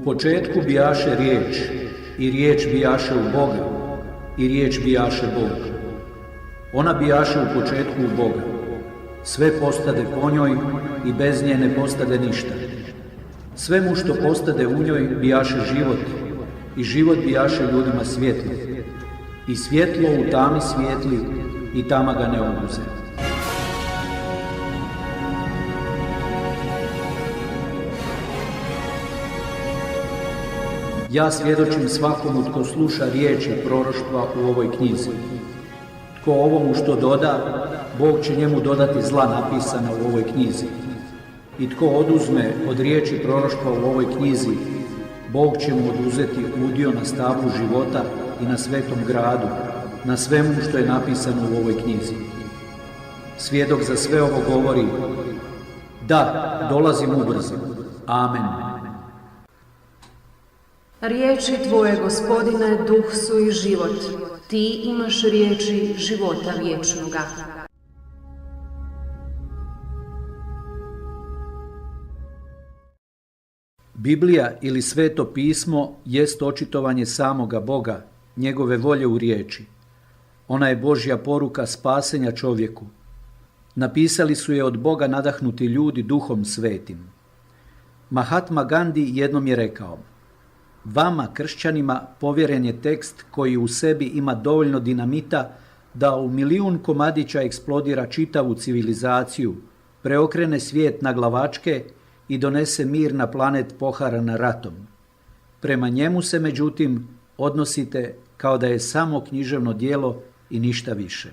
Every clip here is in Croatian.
početku bijaše riječ, i riječ bijaše u Boga, i riječ bijaše Bog. Ona bijaše u početku u Boga. Sve postade po njoj i bez nje ne postade ništa. Sve mu što postade u njoj bijaše život, i život bijaše ljudima svjetlo. I svjetlo u tami svijetli, i tama ga ne obuze. Ja svjedočim svakomu tko sluša riječi proroštva u ovoj knjizi. Tko ovomu što doda, Bog će njemu dodati zla napisana u ovoj knjizi. I tko oduzme od riječi proroštva u ovoj knjizi, Bog će mu oduzeti udio na stablu života i na svetom gradu, na svemu što je napisano u ovoj knjizi. Svjedok za sve ovo govori: da, dolazim ubrzo. Amen. Riječi Tvoje, Gospodine, duh su i život. Ti imaš riječi života vječnoga. Biblija ili Sveto pismo jest očitovanje samoga Boga, njegove volje u riječi. Ona je Božja poruka spasenja čovjeku. Napisali su je od Boga nadahnuti ljudi Duhom Svetim. Mahatma Gandhi jednom je rekao: vama, kršćanima, povjeren je tekst koji u sebi ima dovoljno dinamita da u 1.000.000 komadića eksplodira čitavu civilizaciju, preokrene svijet na glavačke i donese mir na planet poharan ratom. Prema njemu se, međutim, odnosite kao da je samo književno djelo i ništa više.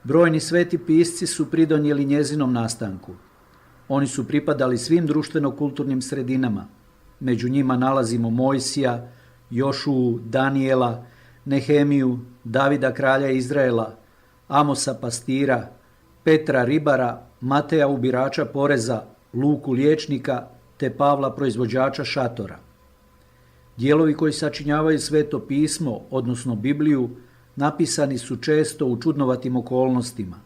Brojni sveti pisci su pridonijeli njezinom nastanku. Oni su pripadali svim društveno-kulturnim sredinama. Među njima nalazimo Mojsija, Jošuu, Danijela, Nehemiju, Davida kralja Izraela, Amosa pastira, Petra ribara, Mateja ubirača poreza, Luku liječnika te Pavla proizvođača šatora. Dijelovi koji sačinjavaju Sveto pismo, odnosno Bibliju, napisani su često u čudnovatim okolnostima.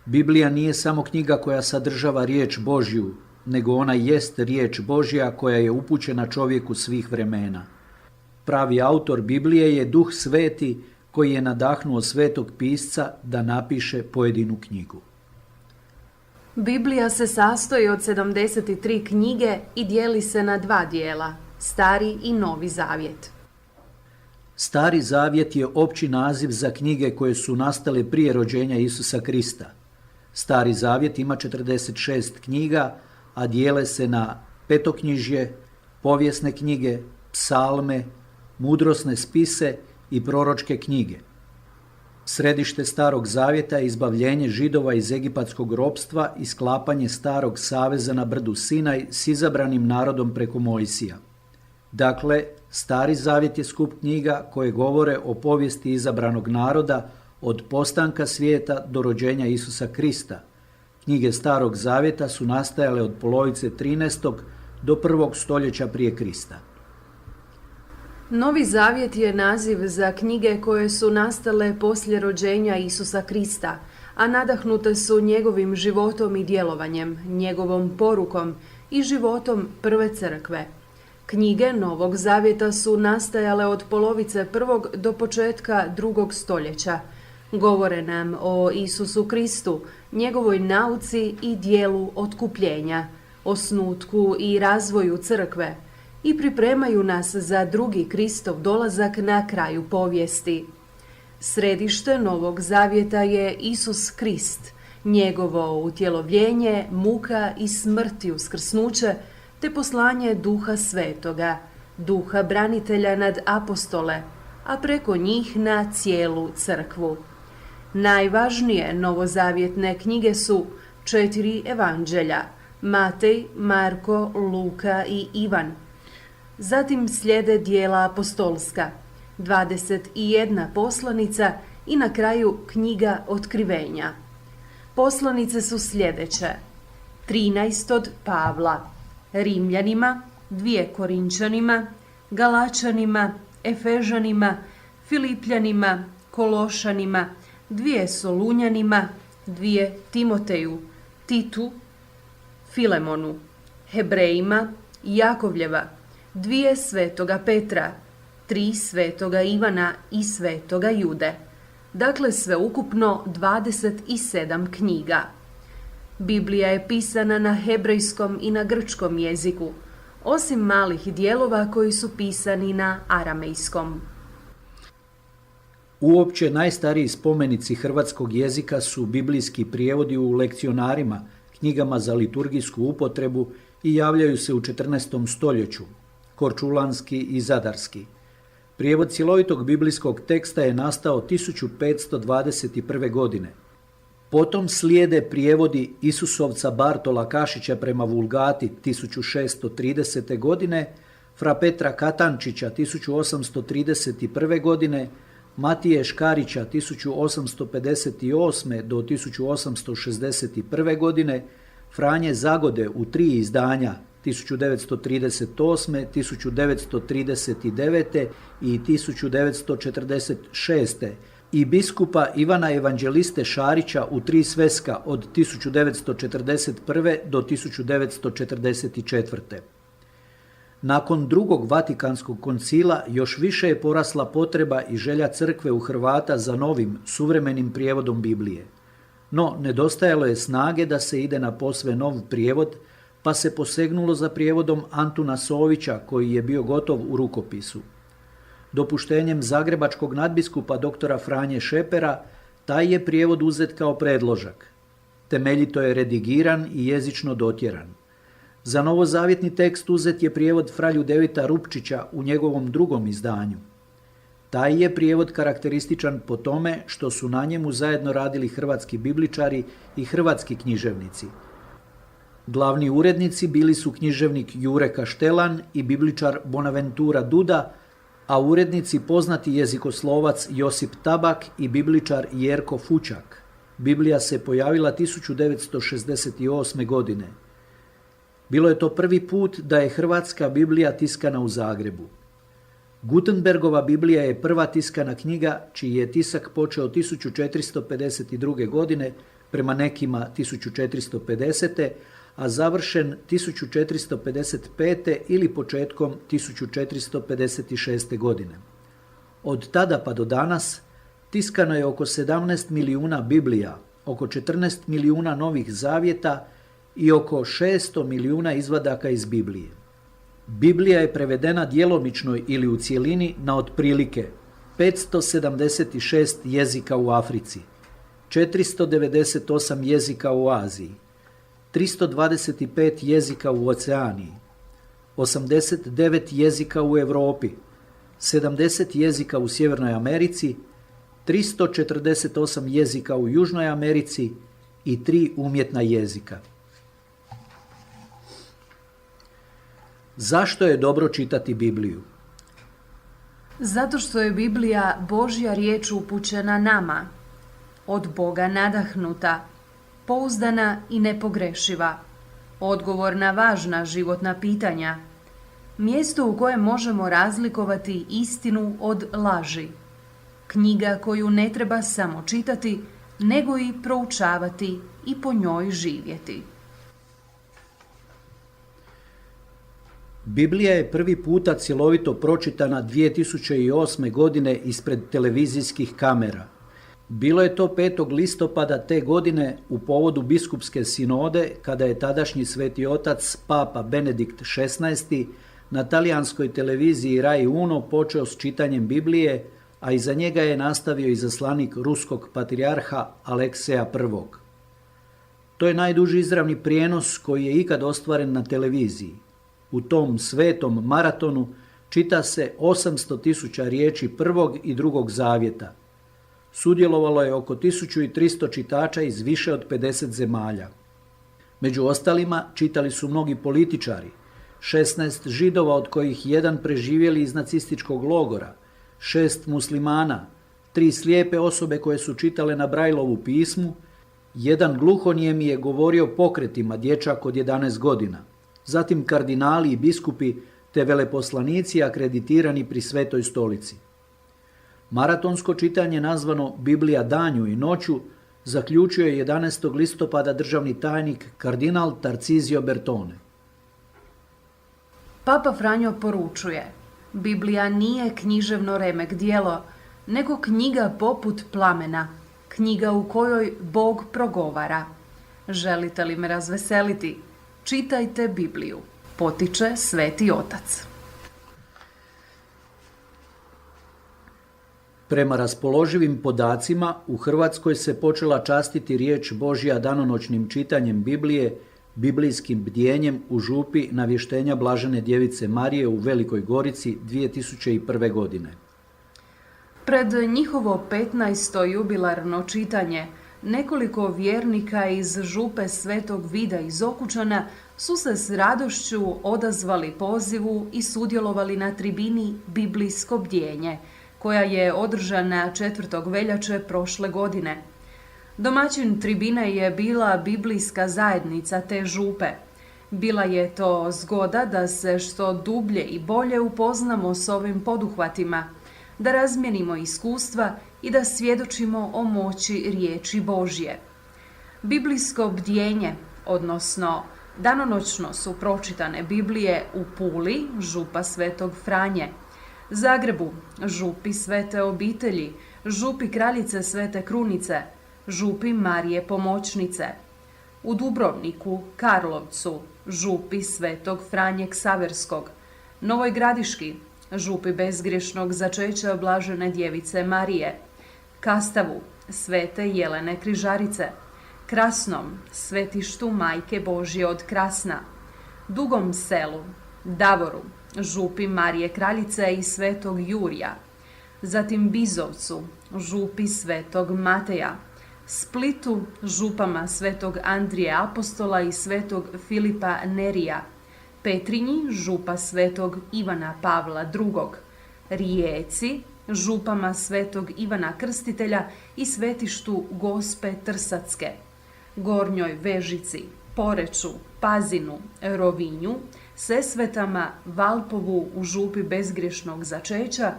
Biblija nije samo knjiga koja sadržava riječ Božju, nego ona jest riječ Božja koja je upućena čovjeku svih vremena. Pravi autor Biblije je Duh Sveti koji je nadahnuo svetog pisca da napiše pojedinu knjigu. Biblija se sastoji od 73 knjige i dijeli se na 2 dijela, Stari i Novi Zavjet. Stari Zavjet je opći naziv za knjige koje su nastale prije rođenja Isusa Krista. Stari Zavjet ima 46 knjiga, a dijele se na petoknjižje, povijesne knjige, psalme, mudrosne spise i proročke knjige. Središte Starog Zavjeta je izbavljenje Židova iz egipatskog ropstva i sklapanje Starog saveza na brdu Sinaj s izabranim narodom preko Mojsija. Dakle, Stari Zavjet je skup knjiga koje govore o povijesti izabranog naroda od postanka svijeta do rođenja Isusa Krista. Knjige Starog Zavjeta su nastajale od polovice 13. do 1. stoljeća prije Krista. Novi Zavjet je naziv za knjige koje su nastale poslije rođenja Isusa Krista, a nadahnute su njegovim životom i djelovanjem, njegovom porukom i životom prve crkve. Knjige Novog Zavjeta su nastajale od polovice 1. do početka 2. stoljeća. Govore nam o Isusu Kristu, njegovoj nauci i dijelu otkupljenja, osnutku i razvoju crkve i pripremaju nas za drugi Kristov dolazak na kraju povijesti. Središte Novog Zavjeta je Isus Krist, njegovo utjelovljenje, muka i smrt i uskrsnuće, te poslanje Duha Svetoga, Duha branitelja nad apostole, a preko njih na cijelu crkvu. Najvažnije novozavjetne knjige su 4 evanđelja, Matej, Marko, Luka i Ivan. Zatim slijede dijela apostolska, 21 poslanica i na kraju knjiga Otkrivenja. Poslanice su sljedeće: 13 od Pavla, Rimljanima, 2 Korinčanima, Galačanima, Efežanima, Filipljanima, Kološanima, 2 Solunjanima, 2 Timoteju, Titu, Filemonu, Hebrejima, Jakovljeva, 2 svetoga Petra, 3 svetoga Ivana i svetoga Jude. Dakle, sveukupno 27 knjiga. Biblija je pisana na hebrejskom i na grčkom jeziku, osim malih dijelova koji su pisani na aramejskom. Uopće najstariji spomenici hrvatskog jezika su biblijski prijevodi u lekcionarima, knjigama za liturgijsku upotrebu i javljaju se u 14. stoljeću, korčulanski i zadarski. Prijevod cjelovitog biblijskog teksta je nastao 1521. godine. Potom slijede prijevodi Isusovca Bartola Kašića prema Vulgati 1630. godine, fra Petra Katančića 1831. godine, Matije Škarića 1858. do 1861. godine, Franje Zagode u 3 izdanja 1938., 1939. i 1946. i biskupa Ivana Evanđeliste Šarića u 3 sveska od 1941. do 1944. Nakon drugog Vatikanskog koncila još više je porasla potreba i želja crkve u Hrvata za novim, suvremenim prijevodom Biblije. No, nedostajalo je snage da se ide na posve nov prijevod, pa se posegnulo za prijevodom Antuna Sovića, koji je bio gotov u rukopisu. Dopuštenjem zagrebačkog nadbiskupa doktora Franje Šepera, taj je prijevod uzet kao predložak. Temeljito je redigiran i jezično dotjeran. Za novozavjetni tekst uzet je prijevod fra Ljudevita Rupčića u njegovom drugom izdanju. Taj je prijevod karakterističan po tome što su na njemu zajedno radili hrvatski bibličari i hrvatski književnici. Glavni urednici bili su književnik Jure Kaštelan i bibličar Bonaventura Duda, a urednici poznati jezikoslovac Josip Tabak i bibličar Jerko Fučak. Biblija se pojavila 1968. godine. Bilo je to prvi put da je hrvatska Biblija tiskana u Zagrebu. Gutenbergova Biblija je prva tiskana knjiga čiji je tisak počeo 1452. godine, prema nekima 1450. a završen 1455. ili početkom 1456. godine. Od tada pa do danas tiskano je oko 17 milijuna Biblija, oko 14 milijuna novih zavjeta i oko 600 milijuna izvadaka iz Biblije. Biblija je prevedena djelomično ili u cjelini na otprilike 576 jezika u Africi, 498 jezika u Aziji, 325 jezika u Oceaniji, 89 jezika u Europi, 70 jezika u Sjevernoj Americi, 348 jezika u Južnoj Americi i 3 umjetna jezika. Zašto je dobro čitati Bibliju? Zato što je Biblija Božja riječ upućena nama, od Boga nadahnuta, pouzdana i nepogrešiva, odgovor na važna životna pitanja, mjesto u kojem možemo razlikovati istinu od laži, knjiga koju ne treba samo čitati, nego i proučavati i po njoj živjeti. Biblija je prvi puta cjelovito pročitana 2008. godine ispred televizijskih kamera. Bilo je to 5. listopada te godine u povodu biskupske sinode, kada je tadašnji sveti otac Papa Benedikt XVI na talijanskoj televiziji Rai Uno počeo s čitanjem Biblije, a iza njega je nastavio izaslanik ruskog patrijarha Alekseja I. To je najduži izravni prijenos koji je ikad ostvaren na televiziji. U tom svetom maratonu čita se 800.000 riječi prvog i drugog zavjeta. Sudjelovalo je oko 1300 čitača iz više od 50 zemalja. Među ostalima čitali su mnogi političari, 16 Židova od kojih jedan preživjeli iz nacističkog logora, 6 muslimana, 3 slijepe osobe koje su čitale na Brajlovu pismu, jedan gluhonijemi je govorio pokretima, dječak od 11 godina, zatim kardinali i biskupi te veleposlanici akreditirani pri Svetoj stolici. Maratonsko čitanje nazvano Biblija danju i noću zaključio je 11. listopada državni tajnik kardinal Tarcisio Bertone. Papa Franjo poručuje: Biblija nije književno remek djelo, nego knjiga poput plamena, knjiga u kojoj Bog progovara. Želite li me razveseliti? Čitajte Bibliju, potiče Sveti Otac. Prema raspoloživim podacima, u Hrvatskoj se počela častiti riječ Božja danonoćnim čitanjem Biblije, biblijskim bdjenjem u župi Navještenja Blažene Djevice Marije u Velikoj Gorici 2001. godine. Pred njihovo 15. jubilarno čitanje, nekoliko vjernika iz župe Svetog Vida iz Okučana su se s radošću odazvali pozivu i sudjelovali na tribini Biblijsko bdjenje, koja je održana 4. veljače prošle godine. Domaćin tribine je bila biblijska zajednica te župe. Bila je to zgoda da se što dublje i bolje upoznamo s ovim poduhvatima, da razmijenimo iskustva i da svjedočimo o moći riječi Božje. Biblijsko bdjenje, odnosno danonoćno su pročitane Biblije u Puli, župa Svetog Franje, Zagrebu, župi Svete Obitelji, župi Kraljice Svete Krunice, župi Marije Pomoćnice, u Dubrovniku, Karlovcu, župi Svetog Franje Ksaverskog, Novoj Gradiški, župi Bezgriješnog začeća Blažene Djevice Marije, Kastavu, Svete Jelene Križarice, Krasnom, svetištu Majke Božje od Krasna, Dugom Selu, Davoru, župi Marije Kraljice i Svetog Jurija, zatim Bizovcu, župi Svetog Mateja, Splitu, župama Svetog Andrije Apostola i Svetog Filipa Nerija, Petrinji, župa Svetog Ivana Pavla II, Rijeci, župama Svetog Ivana Krstitelja i svetištu Gospe Trsatske, Gornjoj Vežici, Poreču, Pazinu, Rovinju, Sesvetama, Valpovu u župi Bezgriješnog začeća,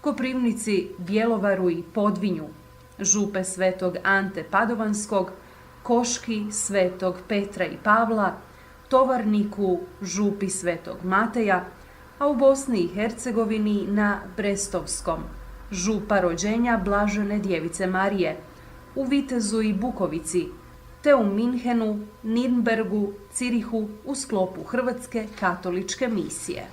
Koprivnici, Bjelovaru i Podvinju, župe Svetog Ante Padovanskog, Koški, Svetog Petra i Pavla, Tovarniku, župi Svetog Mateja, a u Bosni i Hercegovini na Brestovskom, župa rođenja Blažene Djevice Marije, u Vitezu i Bukovici, te u Minhenu, Nirnbergu, Cirihu u sklopu Hrvatske katoličke misije.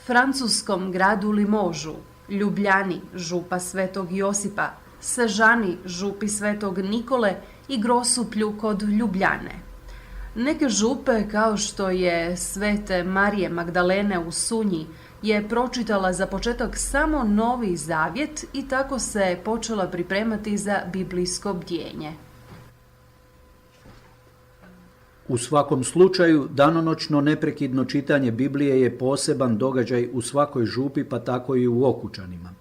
Francuskom gradu Limožu, Ljubljani, župa Svetog Josipa, Sežani, župi Svetog Nikole i Grosuplju kod Ljubljane. Neke župe, kao što je Svete Marije Magdalene u Sunji, je pročitala za početak samo Novi Zavjet i tako se počela pripremati za biblijsko bdjenje. U svakom slučaju, danonoćno neprekidno čitanje Biblije je poseban događaj u svakoj župi, pa tako i u Okučanima.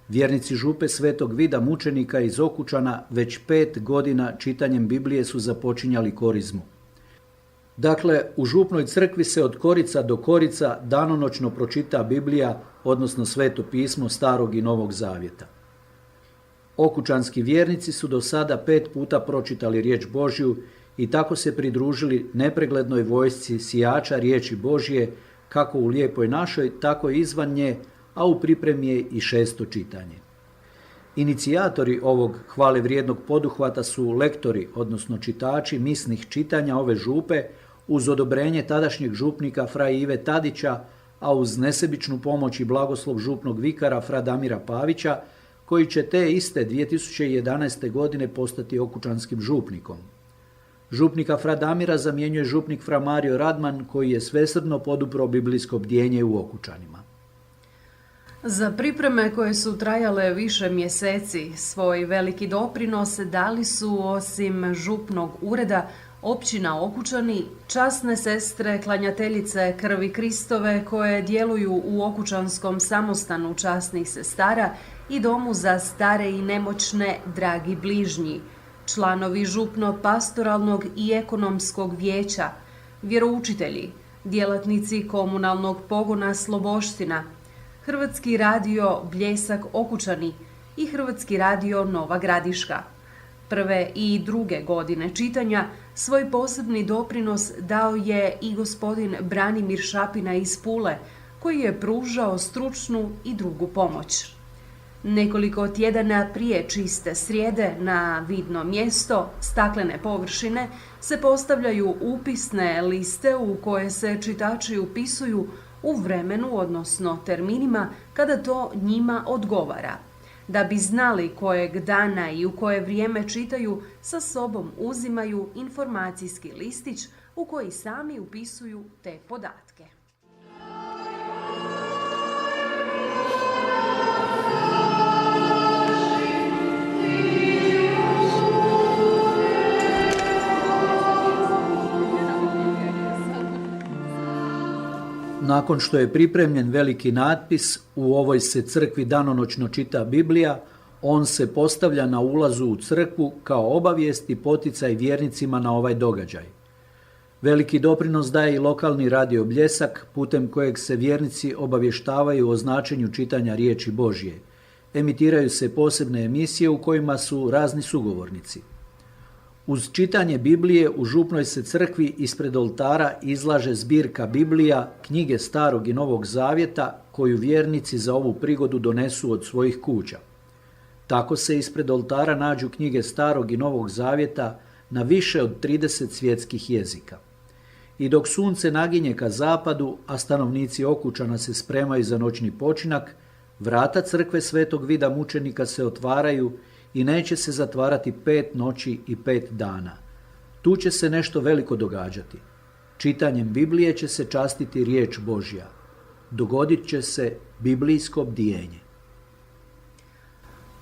Vjernici župe Svetog Vida mučenika iz Okučana već 5 godina čitanjem Biblije su započinjali korizmu. Dakle, u župnoj crkvi se od korica do korica danonoćno pročita Biblija, odnosno Sveto pismo Starog i Novog Zavjeta. Okučanski vjernici su do sada 5 puta pročitali riječ Božju i tako se pridružili nepreglednoj vojsci sijača riječi Božje, kako u Lijepoj našoj, tako i izvan nje, a u pripremi je i 6. čitanje. Inicijatori ovog hvale vrijednog poduhvata su lektori, odnosno čitači misnih čitanja ove župe, uz odobrenje tadašnjeg župnika fra Ive Tadića, a uz nesebičnu pomoć i blagoslov župnog vikara fra Damira Pavića, koji će te iste 2011. godine postati okučanskim župnikom. Župnika fra Damira zamjenjuje župnik fra Mario Radman, koji je svesrdno podupro biblijsko bdjenje u Okučanima. Za pripreme koje su trajale više mjeseci, svoj veliki doprinos dali su osim župnog ureda općina Okučani, časne sestre, klanjateljice krvi Kristove koje djeluju u Okučanskom samostanu časnih sestara i domu za stare i nemoćne Dragi bližnji, članovi župno-pastoralnog i ekonomskog vijeća, vjeroučitelji, djelatnici komunalnog pogona Sloboština, Hrvatski radio Bljesak Okučani i Hrvatski radio Nova Gradiška, Prve i druge godine čitanja svoj posebni doprinos dao je i gospodin Branimir Šapina iz Pule, koji je pružao stručnu i drugu pomoć. Nekoliko tjedana prije čiste srijede na vidno mjesto, staklene površine, se postavljaju upisne liste u koje se čitači upisuju u vremenu, odnosno terminima, kada to njima odgovara. Da bi znali kojeg dana i u koje vrijeme čitaju, sa sobom uzimaju informacijski listić u koji sami upisuju te podatke. Nakon što je pripremljen veliki natpis "U ovoj se crkvi danonoćno čita Biblija", on se postavlja na ulazu u crkvu kao obavijest i poticaj vjernicima na ovaj događaj. Veliki doprinos daje i lokalni radio Bljesak, putem kojeg se vjernici obavještavaju o značenju čitanja riječi Božje. Emitiraju se posebne emisije u kojima su razni sugovornici. Uz čitanje Biblije u župnoj se crkvi ispred oltara izlaže zbirka Biblija, knjige Starog i Novog Zavjeta, koju vjernici za ovu prigodu donesu od svojih kuća. Tako se ispred oltara nađu knjige Starog i Novog Zavjeta na više od 30 svjetskih jezika. I dok sunce naginje ka zapadu, a stanovnici Okučana se spremaju za noćni počinak, vrata crkve Svetog Vida mučenika se otvaraju i neće se zatvarati 5 noći i 5 dana. Tu će se nešto veliko događati. Čitanjem Biblije će se častiti riječ Božja. Dogodit će se biblijsko bdijenje.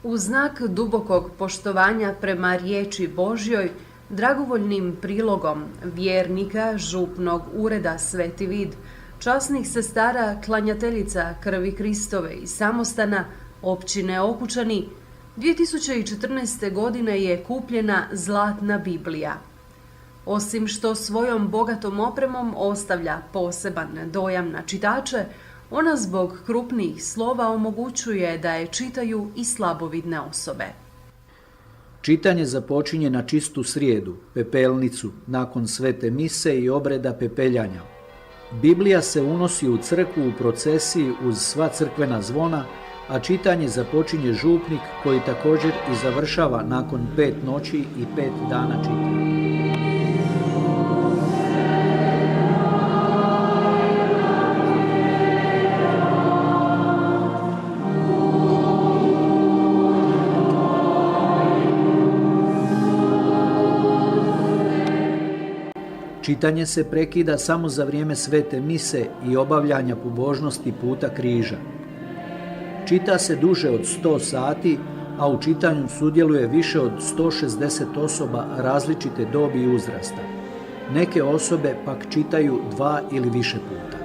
U znak dubokog poštovanja prema riječi Božjoj, dragovoljnim prilogom vjernika župnog ureda Sveti Vid, časnih sestara klanjateljica krvi Kristove i samostana općine Okučani, 2014. godine je kupljena Zlatna Biblija. Osim što svojom bogatom opremom ostavlja poseban dojam na čitače, ona zbog krupnijih slova omogućuje da je čitaju i slabovidne osobe. Čitanje započinje na čistu srijedu, pepelnicu, nakon svete mise i obreda pepeljanja. Biblija se unosi u crkvu u procesiji uz sva crkvena zvona, a čitanje započinje župnik koji također i završava nakon 5 noći i 5 dana čitanja. Čitanje se prekida samo za vrijeme svete mise i obavljanja pobožnosti puta križa. Čita se duže od 100 sati, a u čitanju sudjeluje više od 160 osoba različite dobi i uzrasta. Neke osobe pak čitaju 2 ili više puta.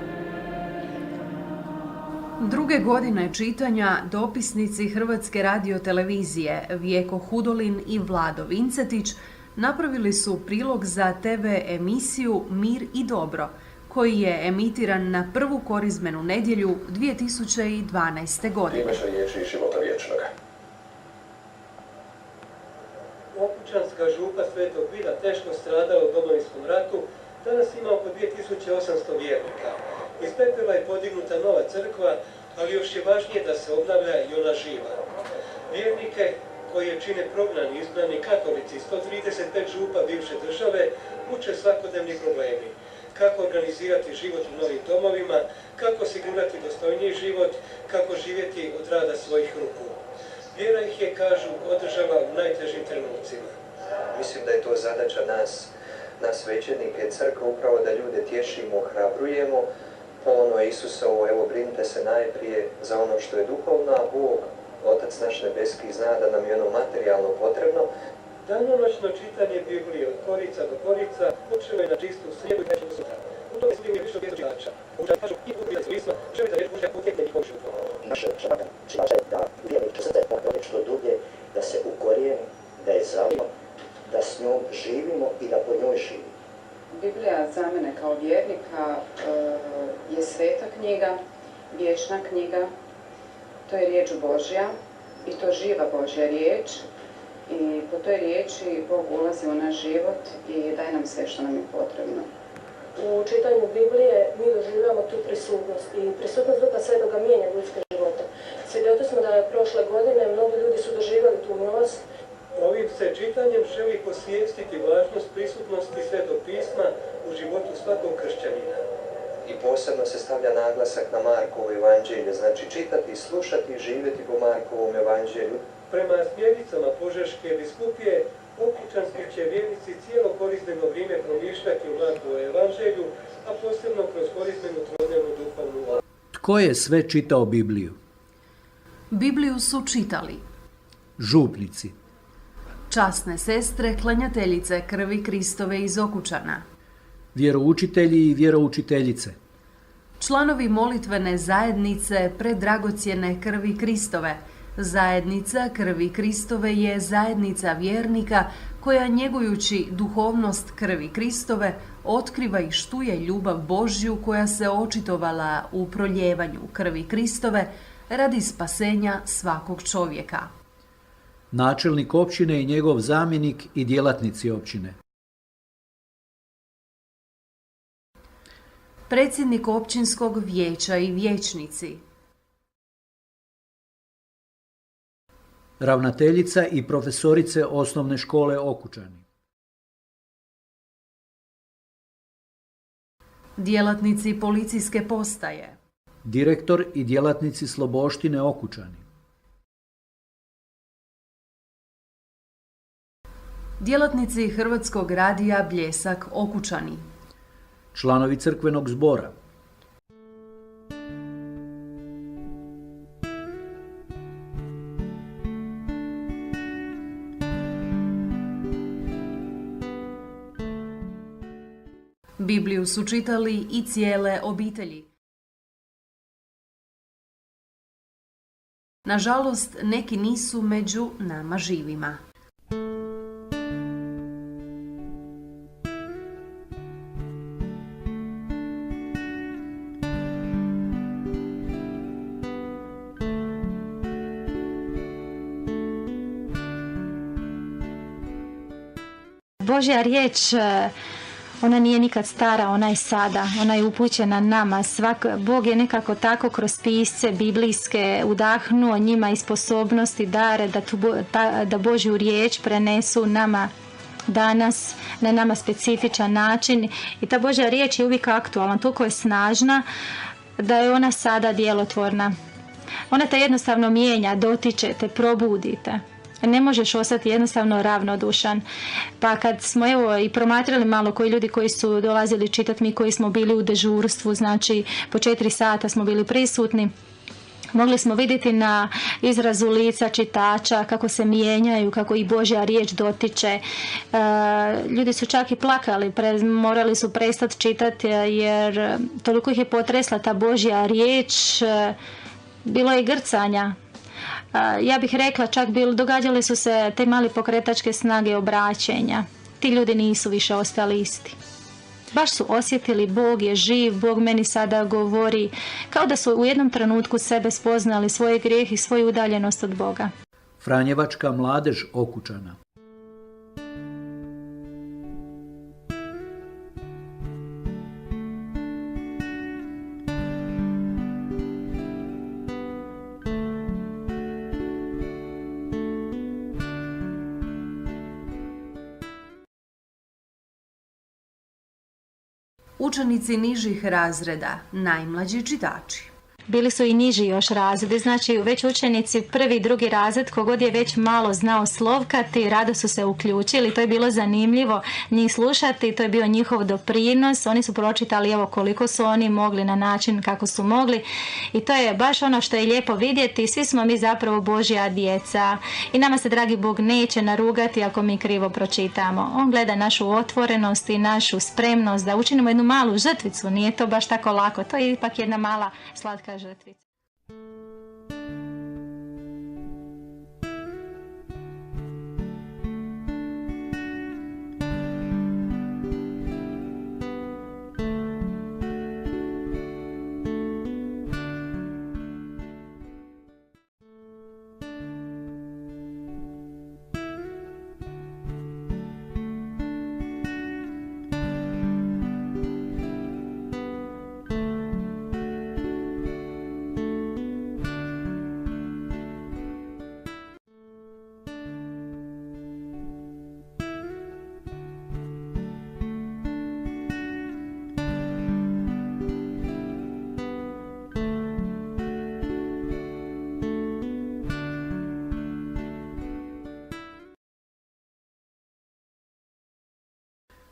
Druge godine čitanja dopisnici Hrvatske radiotelevizije Vjeko Hudolin i Vlado Vincetić napravili su prilog za TV emisiju Mir i dobro, koji je emitiran na prvu korizmenu nedjelju 2012. godine. Imaš riječi života vječnoga. Okučanska župa Svetog Vida teško stradala u Domovinskom ratu, danas ima oko 2800 vjernika. Iz pepela je podignuta nova crkva, ali još je važnije da se obnavlja i ona živa. Vjernike koji je čine prognani, izgnani katolici, 135 župa bivše države, muče svakodnevni problemi. Kako organizirati život u novim domovima, kako osigurati dostojniji život, kako živjeti od rada svojih ruku. Vjera ih je, kažu, održava u najtežim trenucima. Mislim da je to zadaća nas svećenike crkve, upravo da ljude tješimo, ohrabrujemo. Po ono Isusovo, evo brinite se najprije za ono što je duhovno, a Bog, Otac naš nebeski, zna da nam je ono materijalno potrebno. Danonoćno čitanje Biblije od korica do korica počelo je na čistu srijedu i kreće do sutra. U tome sudjeluje više od 200 čitača. Učan kažu i Biblia su isma, želi da riječ Božja potjekne njihov život. Naša čitača je da vjernik srce pogleda što dublje, da se ukorijeni, da je zalimo, da s njom živimo i da po njoj živimo. Biblija za mene kao vjernika je sveta knjiga, vječna knjiga. To je riječ Božja i to živa Božja riječ. i po toj riječi Bog ulazi u naš život i daje nam sve što nam je potrebno. U čitanju Biblije mi doživljamo tu prisutnost i prisutnost Duha Svetoga mijenja ljudske živote. Svjedoci smo da prošle godine mnogi ljudi su doživjeli tu milost. Ovim se čitanjem želi posvijestiti važnost prisutnosti Svetog pisma u životu svakog kršćanina. I posebno se stavlja naglasak na Markovo evanđelje, znači čitati, slušati i živjeti po Markovom evanđelju. Prema smjernicama Požeške biskupije, okučanski će vjernici cijelo korizmeno vrijeme promišljati o Markovom evanđelju, a posebno kroz korizmenu trodnevnu duhovnu. Tko je sve čitao Bibliju? Bibliju su čitali Župnici, časne sestre, klanjateljice krvi Kristove iz Okučana, vjeroučitelji i vjeroučiteljice, članovi molitvene zajednice predragocjene krvi Kristove. Zajednica krvi Kristove je zajednica vjernika koja njegujući duhovnost krvi Kristove otkriva i štuje ljubav Božju koja se očitovala u proljevanju krvi Kristove radi spasenja svakog čovjeka. načelnik općine i njegov zamjenik i djelatnici općine, Predsjednik općinskog vijeća i vijećnici, ravnateljica i profesorice osnovne škole Okučani, djelatnici policijske postaje, direktor i djelatnici Sloboštine Okučani, djelatnici Hrvatskog radija Bljesak Okučani, članovi crkvenog zbora, Bibliju su čitali i cijele obitelji. Nažalost, neki nisu među nama živima. Božja riječ, ona nije nikad stara, ona je sada, ona je upućena nama. Bog je nekako tako kroz pisce biblijske udahnuo njima i sposobnosti, dare da Božju riječ prenesu nama danas na nama specifičan način. I ta Božja riječ je uvijek aktualna, toliko je snažna da je ona sada djelotvorna. Ona te jednostavno mijenja, dotiče te, probudite. Ne možeš ostati jednostavno ravnodušan. Pa kad smo i promatrali malo koji ljudi koji su dolazili čitati, mi koji smo bili u dežurstvu, znači po 4 sata smo bili prisutni, mogli smo vidjeti na izrazu lica čitača kako se mijenjaju, kako i Božja riječ dotiče. Ljudi su čak i plakali, morali su prestati čitati jer toliko ih je potresla ta Božja riječ, bilo je grcanja. Ja bih rekla, čak događale su se te mali pokretačke snage obraćenja. Ti ljudi nisu više ostali isti. Baš su osjetili Bog je živ, Bog meni sada govori, kao da su u jednom trenutku sebe spoznali, svoje grijeh i svoju udaljenost od Boga. Franjevačka mladež Okučana, Učenici nižih razreda, najmlađi čitači. Bili su i niži još razredi, znači već učenici prvi i drugi razred, kogod je već malo znao slovkati, rado su se uključili, to je bilo zanimljivo njih slušati, to je bio njihov doprinos, oni su pročitali evo koliko su oni mogli na način kako su mogli i to je baš ono što je lijepo vidjeti, svi smo mi zapravo Božja djeca i nama se dragi Bog neće narugati ako mi krivo pročitamo. On gleda našu otvorenost i našu spremnost da učinimo jednu malu žrtvicu, nije to baš tako lako, to je ipak jedna mala slatka žrtvica.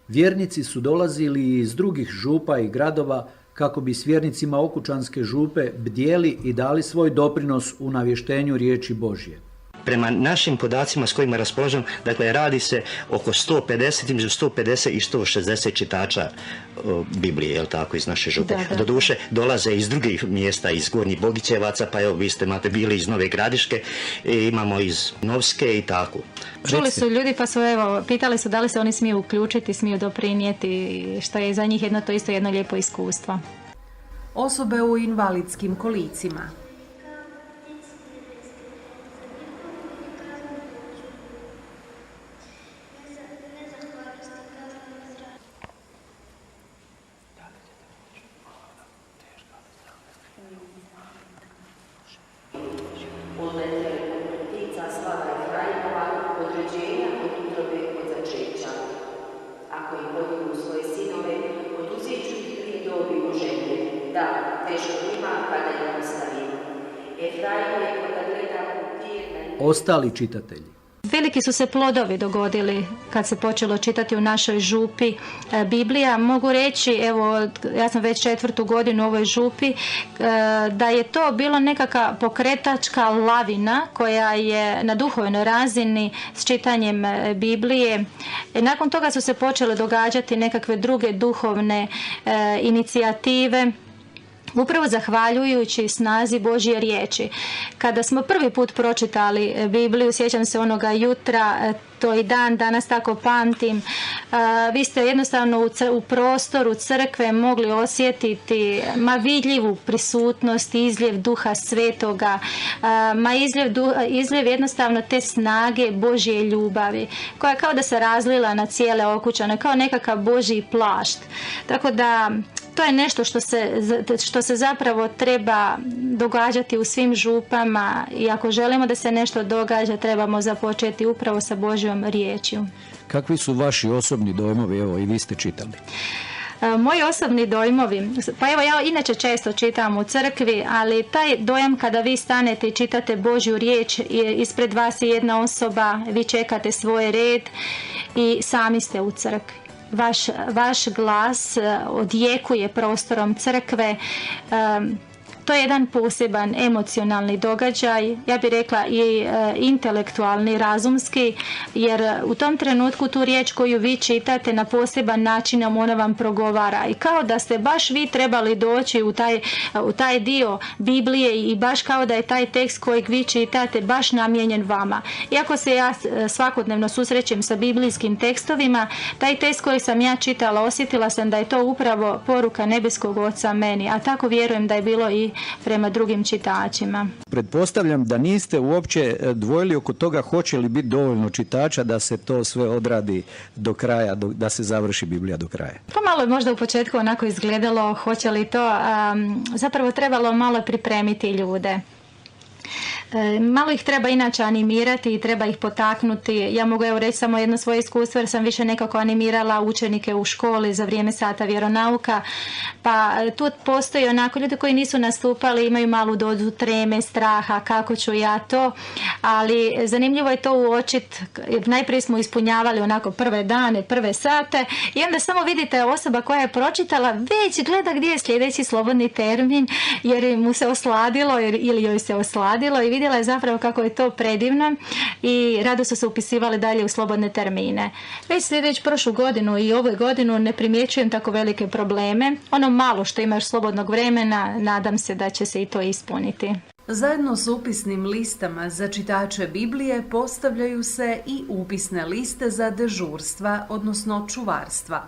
Vjernici su dolazili iz drugih župa i gradova kako bi s vjernicima Okučanske župe bdjeli i dali svoj doprinos u navještenju riječi Božje. Prema našim podacima s kojima raspolažem, dakle, radi se oko 150, između 150 i 160 čitača Biblije, jel tako, iz naše župe. Da. Doduše, dolaze iz drugih mjesta, iz Gornjih Bogićevaca, pa evo, vi ste bili iz Nove Gradiške, imamo iz Novske i tako. Čuli su ljudi pa su pitali su da li se oni smiju uključiti, smiju doprinijeti, što je za njih jedno lijepo iskustvo. Osobe u invalidskim kolicima. Ostali čitatelji. Veliki su se plodovi dogodili kad se počelo čitati u našoj župi Biblija. Mogu reći, evo, ja sam već 4. godinu u ovoj župi, da je to bilo nekakva pokretačka lavina koja je na duhovnoj razini s čitanjem Biblije. Nakon toga su se počele događati nekakve druge duhovne inicijative, upravo zahvaljujući snazi Božje riječi. Kada smo prvi put pročitali Bibliju, sjećam se onoga jutra, to i dan danas tako pamtim, vi ste jednostavno u prostoru crkve mogli osjetiti vidljivu prisutnost, izljev Duha Svetoga, izljev jednostavno te snage Božje ljubavi, koja kao da se razlila na cijele Okučane, kao nekakav Božji plašt. Tako da to je nešto što se zapravo treba događati u svim župama i ako želimo da se nešto događa, trebamo započeti upravo sa Božjom riječju. Kakvi su vaši osobni dojmovi? Evo, i vi ste čitali. Moji osobni dojmovi, pa evo ja inače često čitam u crkvi, ali taj dojam kada vi stanete i čitate Božju riječ, ispred vas je jedna osoba, vi čekate svoj red i sami ste u crkvi. Vaš glas odjekuje prostorom crkve. To je jedan poseban emocionalni događaj, ja bih rekla i intelektualni, razumski, jer u tom trenutku tu riječ koju vi čitate na poseban način ona vam progovara i kao da ste baš vi trebali doći u taj dio Biblije i baš kao da je taj tekst kojeg vi čitate baš namijenjen vama. Iako se ja svakodnevno susrećem sa biblijskim tekstovima, taj tekst koji sam ja čitala, osjetila sam da je to upravo poruka nebeskog Oca meni, a tako vjerujem da je bilo i prema drugim čitačima. Pretpostavljam da niste uopće dvojili oko toga hoće li biti dovoljno čitača da se to sve odradi do kraja, da se završi Biblija do kraja. Pa malo je možda u početku onako izgledalo, hoće li to, zapravo trebalo malo pripremiti ljude. Malo ih treba inače animirati i treba ih potaknuti. Ja mogu reći samo jedno svoje iskustvo jer sam više nekako animirala učenike u školi za vrijeme sata vjeronauka. Pa tu postoji onako ljudi koji nisu nastupali, imaju malu dozu treme, straha, kako ću ja to. Ali zanimljivo je to uočiti. Najprije smo ispunjavali onako prve dane, prve sate i onda samo vidite osoba koja je pročitala već gleda gdje je sljedeći slobodni termin jer mu se osladilo ili joj se osladilo i vidjela je zapravo kako je to predivno i rado su se upisivali dalje u slobodne termine. Već sljedeću prošlu godinu i ovu godinu ne primjećujem tako velike probleme. Ono malo što imaš slobodnog vremena, nadam se da će se i to ispuniti. Zajedno s upisnim listama za čitače Biblije postavljaju se i upisne liste za dežurstva, odnosno čuvarstva.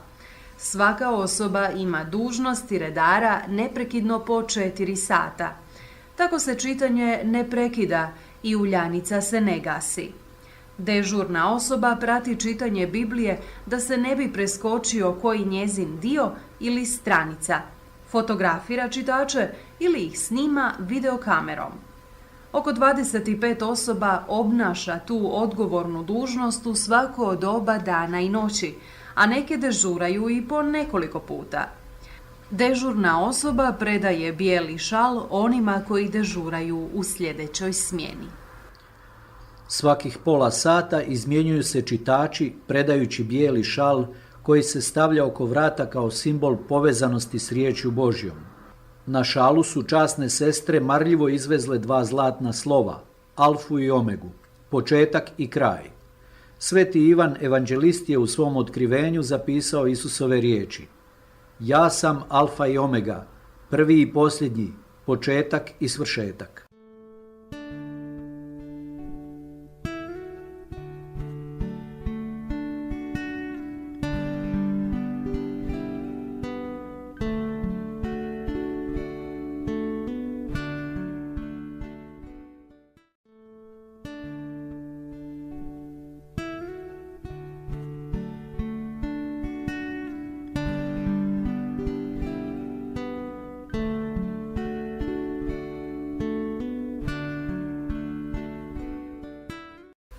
Svaka osoba ima dužnosti redara neprekidno po 4 sata. Tako se čitanje ne prekida i uljanica se ne gasi. Dežurna osoba prati čitanje Biblije da se ne bi preskočio koji njezin dio ili stranica, fotografira čitače ili ih snima videokamerom. Oko 25 osoba obnaša tu odgovornu dužnost u svako doba dana i noći, a neke dežuraju i po nekoliko puta. Dežurna osoba predaje bijeli šal onima koji dežuraju u sljedećoj smjeni. Svakih pola sata izmjenjuju se čitači predajući bijeli šal koji se stavlja oko vrata kao simbol povezanosti s riječju Božjom. Na šalu su časne sestre marljivo izvezle 2 zlatna slova, alfu i omegu, početak i kraj. Sveti Ivan evanđelist je u svom otkrivenju zapisao Isusove riječi: Ja sam alfa i omega, prvi i posljednji, početak i svršetak.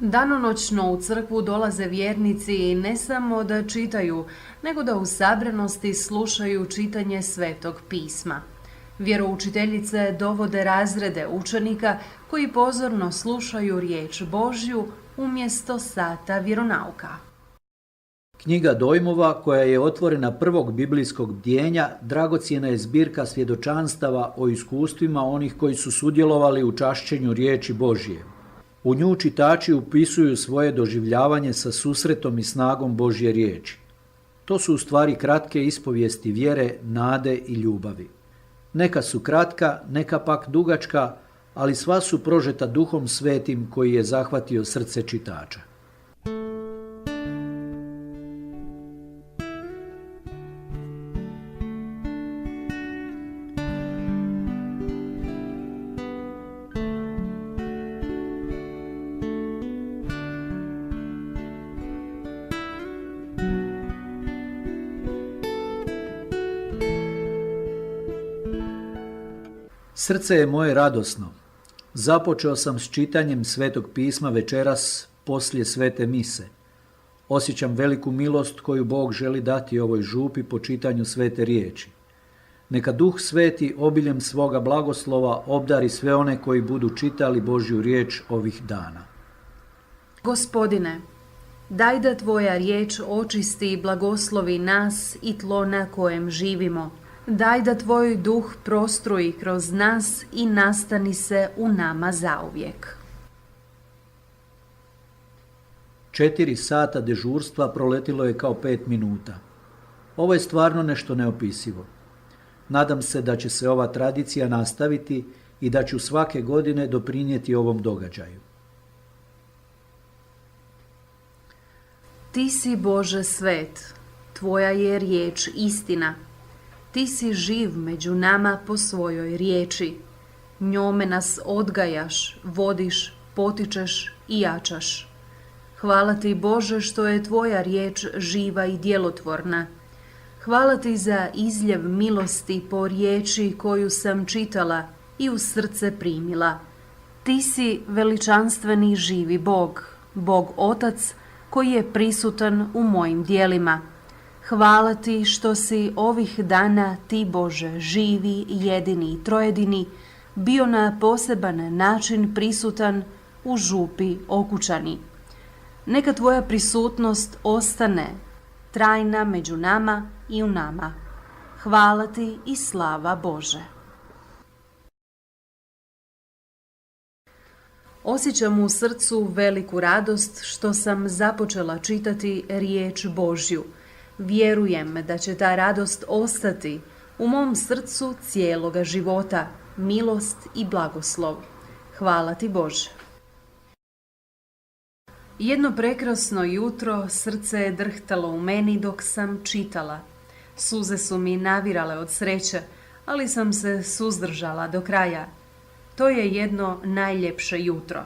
Danonoćno u crkvu dolaze vjernici i ne samo da čitaju, nego da u sabranosti slušaju čitanje Svetog pisma. Vjeroučiteljice dovode razrede učenika koji pozorno slušaju riječ Božju umjesto sata vjeronauka. Knjiga dojmova, koja je otvorena prvog biblijskog bdjenja, dragocjena je zbirka svjedočanstava o iskustvima onih koji su sudjelovali u čašćenju riječi Božje. U nju čitači upisuju svoje doživljavanje sa susretom i snagom Božje riječi. To su u stvari kratke ispovijesti vjere, nade i ljubavi. Neka su kratka, neka pak dugačka, ali sva su prožeta Duhom Svetim koji je zahvatio srce čitača. Srce je moje radosno. Započeo sam s čitanjem Svetog pisma večeras poslije svete mise. Osjećam veliku milost koju Bog želi dati ovoj župi po čitanju svete riječi. Neka Duh Sveti obiljem svoga blagoslova obdari sve one koji budu čitali Božju riječ ovih dana. Gospodine, daj da Tvoja riječ očisti i blagoslovi nas i tlo na kojem živimo. Daj da Tvoj duh prostruji kroz nas i nastani se u nama zauvijek. 4 sata dežurstva proletilo je kao 5 minuta. Ovo je stvarno nešto neopisivo. Nadam se da će se ova tradicija nastaviti i da ću svake godine doprinijeti ovom događaju. Ti si Bože svet, Tvoja je riječ istina. Ti si živ među nama po svojoj riječi. Njome nas odgajaš, vodiš, potičeš i jačaš. Hvala Ti, Bože, što je Tvoja riječ živa i djelotvorna. Hvala Ti za izljev milosti po riječi koju sam čitala i u srce primila. Ti si veličanstveni živi Bog, Bog Otac koji je prisutan u mojim djelima. Hvala Ti što si ovih dana, Ti Bože, živi, jedini i trojedini, bio na poseban način prisutan u župi Okučani. Neka Tvoja prisutnost ostane trajna među nama i u nama. Hvala Ti i slava Bože. Osjećam u srcu veliku radost što sam započela čitati riječ Božju. Vjerujem da će ta radost ostati u mom srcu cijeloga života, milost i blagoslov. Hvala Ti, Bože. Jedno prekrasno jutro srce je drhtalo u meni dok sam čitala. Suze su mi navirale od sreće, ali sam se suzdržala do kraja. To je jedno najljepše jutro.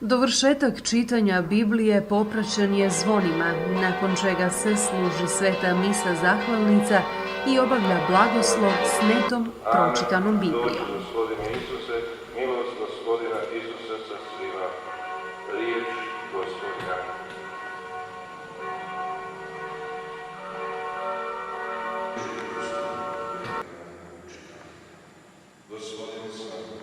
Dovršetak čitanja Biblije popraćen je zvonima, nakon čega se služi sveta misa zahvalnica i obavlja blagoslov s netom pročitanom Biblijom. Gospodine Isuse, milost Gospodina Isusa sa svima, riječ Gospodina. Gospodin s vama.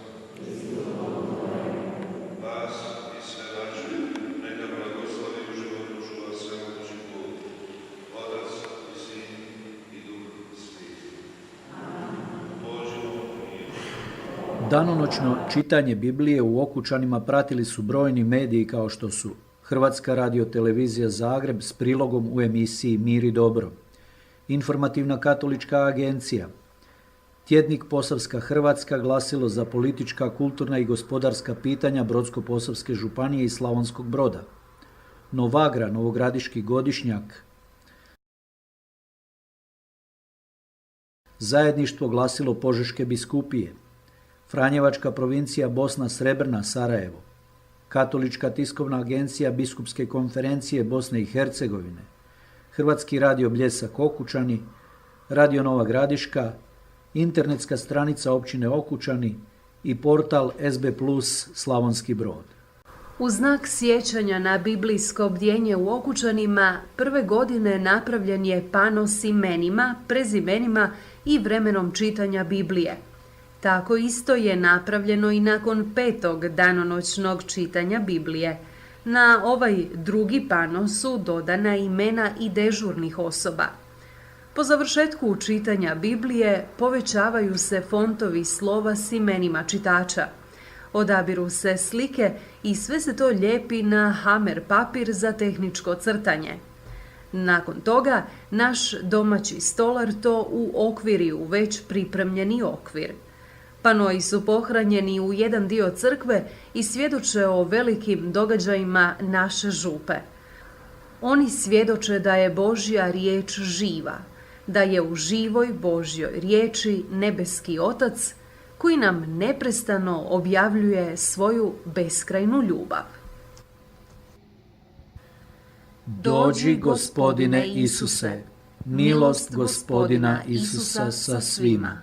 Vas i sve vaše, neka blagoslovi u životu čuva svemoćni Bog, Danonoćno čitanje Biblije u Okučanima pratili su brojni mediji kao što su Hrvatska radiotelevizija Zagreb s prilogom u emisiji Mir i dobro, Informativna katolička agencija, Tjednik Posavska Hrvatska, glasilo za politička, kulturna i gospodarska pitanja Brodsko-posavske županije i Slavonskog Broda, Novagra, Novogradiški godišnjak, Zajedništvo, glasilo Požeške biskupije, Franjevačka provincija Bosna Srebrna Sarajevo, Katolička tiskovna agencija Biskupske konferencije Bosne i Hercegovine, Hrvatski radio Bljesak Okučani, Radio Nova Gradiška, internetska stranica općine Okučani i portal SB Plus Slavonski Brod. U znak sjećanja na biblijsko bdjenje u Okučanima prve godine napravljen je pano s imenima, prezimenima i vremenom čitanja Biblije. Tako isto je napravljeno i nakon 5. danonoćnog čitanja Biblije. Na ovaj drugi pano su dodana imena i dežurnih osoba. Po završetku čitanja Biblije povećavaju se fontovi slova s imenima čitača. Odabiru se slike i sve se to lijepi na hamer papir za tehničko crtanje. Nakon toga naš domaći stolar to uokviri u već pripremljeni okvir. Panoi su pohranjeni u jedan dio crkve i svjedoče o velikim događajima naše župe. Oni svjedoče da je Božja riječ živa, da je u živoj Božjoj riječi nebeski Otac koji nam neprestano objavljuje svoju beskrajnu ljubav. Dođi, Gospodine Isuse, milost Gospodina Isusa sa svima.